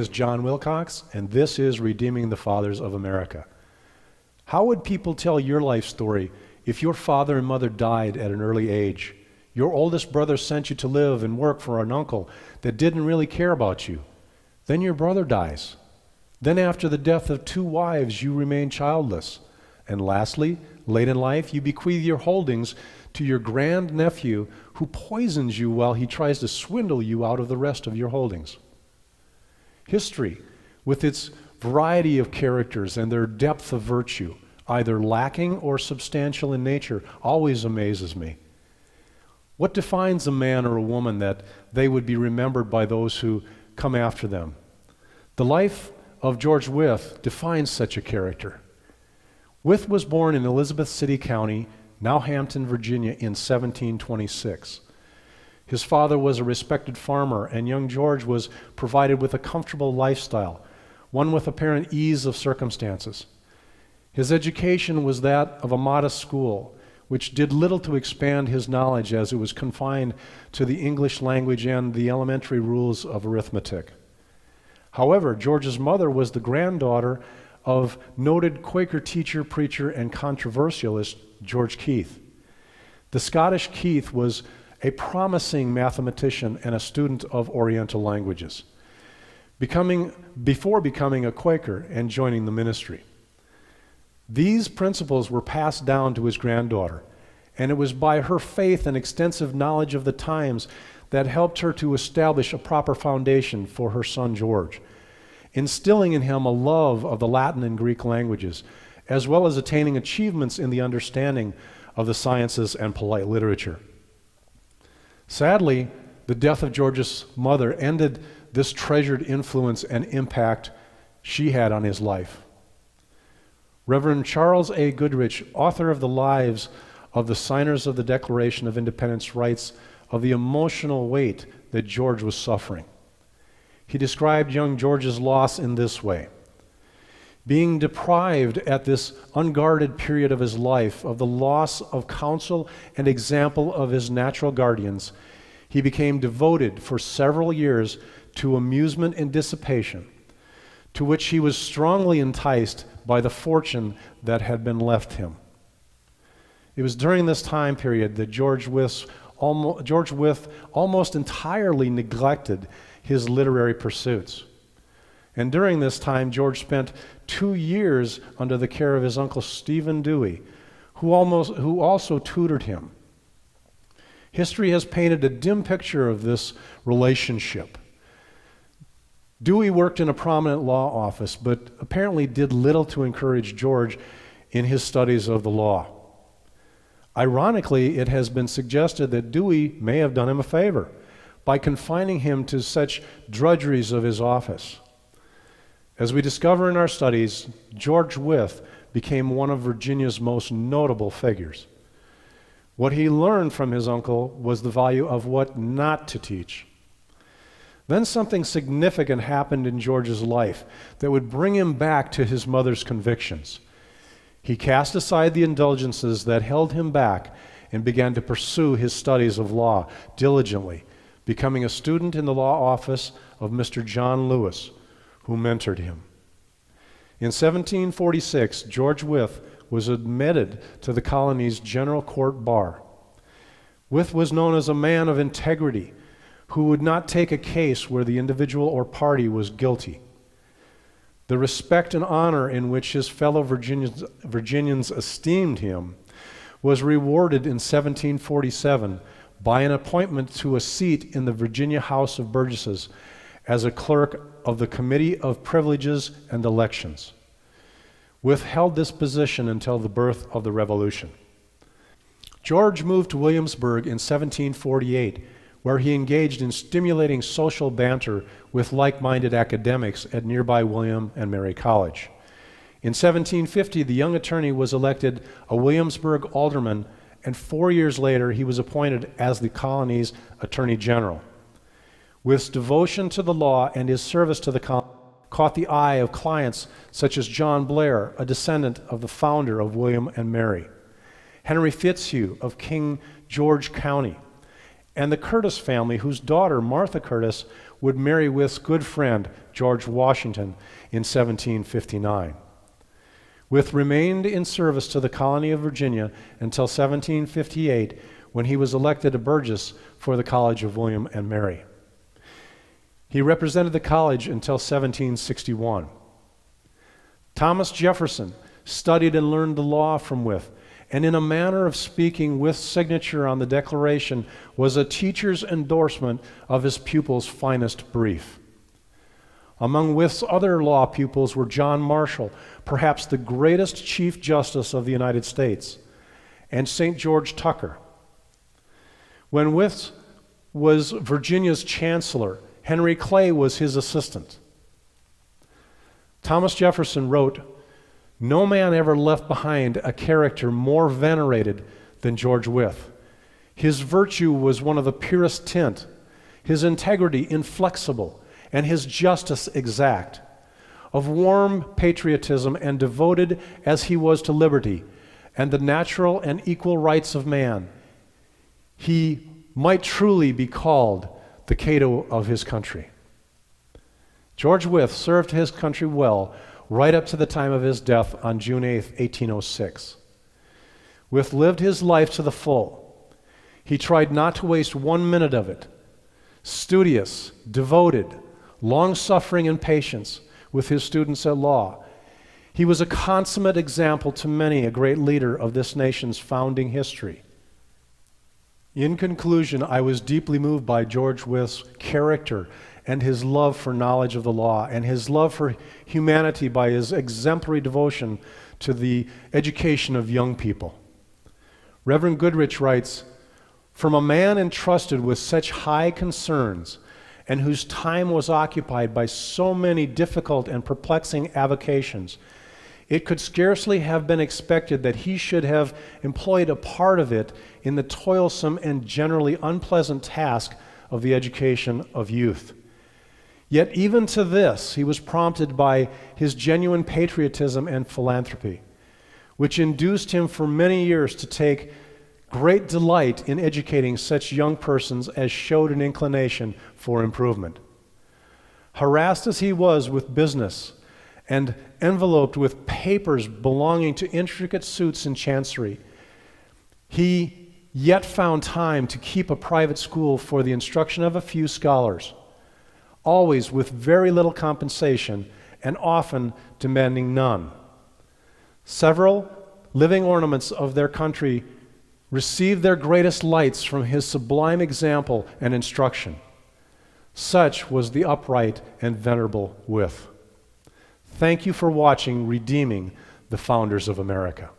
is John Wilcox, and this is Redeeming the Fathers of America. How would people tell your life story if your father and mother died at an early age? Your oldest brother sent you to live and work for an uncle that didn't really care about you. Then your brother dies. Then after the death of 2 wives, you remain childless. And lastly, late in life, you bequeath your holdings to your grandnephew who poisons you while he tries to swindle you out of the rest of your holdings. History, with its variety of characters and their depth of virtue, either lacking or substantial in nature, always amazes me. What defines a man or a woman that they would be remembered by those who come after them? The life of George Wythe defines such a character. Wythe was born in Elizabeth City County, now Hampton, Virginia, in 1726. His father was a respected farmer, and young George was provided with a comfortable lifestyle, one with apparent ease of circumstances. His education was that of a modest school, which did little to expand his knowledge as it was confined to the English language and the elementary rules of arithmetic. However, George's mother was the granddaughter of noted Quaker teacher, preacher, and controversialist George Keith. The Scottish Keith was a promising mathematician and a student of Oriental languages, before becoming a Quaker and joining the ministry. These principles were passed down to his granddaughter, and it was by her faith and extensive knowledge of the times that helped her to establish a proper foundation for her son George, instilling in him a love of the Latin and Greek languages, as well as attaining achievements in the understanding of the sciences and polite literature. Sadly, the death of George's mother ended this treasured influence and impact she had on his life. Reverend Charles A. Goodrich, author of the lives of the signers of the Declaration of Independence, writes of the emotional weight that George was suffering. He described young George's loss in this way: being deprived at this unguarded period of his life of the loss of counsel and example of his natural guardians, he became devoted for several years to amusement and dissipation, to which he was strongly enticed by the fortune that had been left him. It was during this time period that George Wythe almost entirely neglected his literary pursuits. And during this time, George spent 2 years under the care of his uncle Stephen Dewey, who also tutored him. History has painted a dim picture of this relationship. Dewey worked in a prominent law office, but apparently did little to encourage George in his studies of the law. Ironically, it has been suggested that Dewey may have done him a favor by confining him to such drudgeries of his office. As we discover in our studies, George Wythe became one of Virginia's most notable figures. What he learned from his uncle was the value of what not to teach. Then something significant happened in George's life that would bring him back to his mother's convictions. He cast aside the indulgences that held him back and began to pursue his studies of law diligently, becoming a student in the law office of Mr. John Lewis, who mentored him. In 1746, George Wythe was admitted to the colony's General Court bar. Wythe was known as a man of integrity who would not take a case where the individual or party was guilty. The respect and honor in which his fellow Virginians esteemed him was rewarded in 1747 by an appointment to a seat in the Virginia House of Burgesses as a clerk of the Committee of Privileges and Elections. Wythe held this position until the birth of the Revolution. George moved to Williamsburg in 1748, where he engaged in stimulating social banter with like-minded academics at nearby William and Mary College. In 1750, the young attorney was elected a Williamsburg alderman, and 4 years later, he was appointed as the colony's attorney general. Wythe's devotion to the law and his service to the colony caught the eye of clients such as John Blair, a descendant of the founder of William and Mary, Henry Fitzhugh of King George County, and the Curtis family, whose daughter, Martha Curtis, would marry Wythe's good friend, George Washington, in 1759. Wythe remained in service to the colony of Virginia until 1758, when he was elected a burgess for the College of William and Mary. He represented the college until 1761. Thomas Jefferson studied and learned the law from Wythe, and in a manner of speaking, Wythe's signature on the Declaration was a teacher's endorsement of his pupil's finest brief. Among Wythe's other law pupils were John Marshall, perhaps the greatest Chief Justice of the United States, and St. George Tucker. When Wythe was Virginia's chancellor, Henry Clay was his assistant. Thomas Jefferson wrote, "No man ever left behind a character more venerated than George Wythe. His virtue was one of the purest tint, his integrity inflexible, and his justice exact. Of warm patriotism and devoted as he was to liberty and the natural and equal rights of man, he might truly be called the Cato of his country." George Wythe served his country well right up to the time of his death on June 8, 1806. Wythe lived his life to the full. He tried not to waste 1 minute of it. Studious, devoted, long-suffering and patience with his students at law. He was a consummate example to many a great leader of this nation's founding history. In conclusion, I was deeply moved by George Wythe's character and his love for knowledge of the law and his love for humanity by his exemplary devotion to the education of young people. Reverend Goodrich writes, "From a man entrusted with such high concerns and whose time was occupied by so many difficult and perplexing avocations, it could scarcely have been expected that he should have employed a part of it in the toilsome and generally unpleasant task of the education of youth. Yet even to this he was prompted by his genuine patriotism and philanthropy, which induced him for many years to take great delight in educating such young persons as showed an inclination for improvement. Harassed as he was with business and enveloped with papers belonging to intricate suits in chancery, he yet found time to keep a private school for the instruction of a few scholars, always with very little compensation and often demanding none. Several living ornaments of their country received their greatest lights from his sublime example and instruction. Such was the upright and venerable Wythe." Thank you for watching Redeeming the Founders of America.